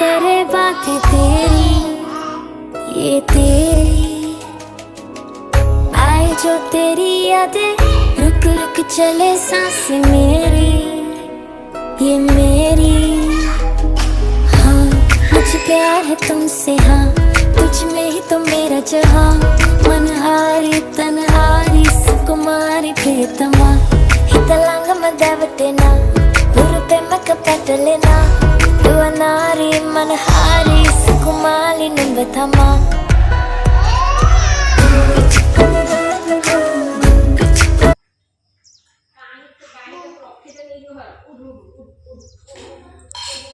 करे बातें तेरी, ये तेरी आए जो तेरी यादें, रुक रुक चले सांसें मेरी, ये मेरी। हाँ मुझे प्यार है तुमसे, हाँ तुझ में ही तो मेरा जहाँ, मनहारी तनहारी सुकुमारी प्रियतमा, हितलांग मदावटेना उरुपे मकपटलेना, युवनारी मनहारी सुकुमारी निंबथमा।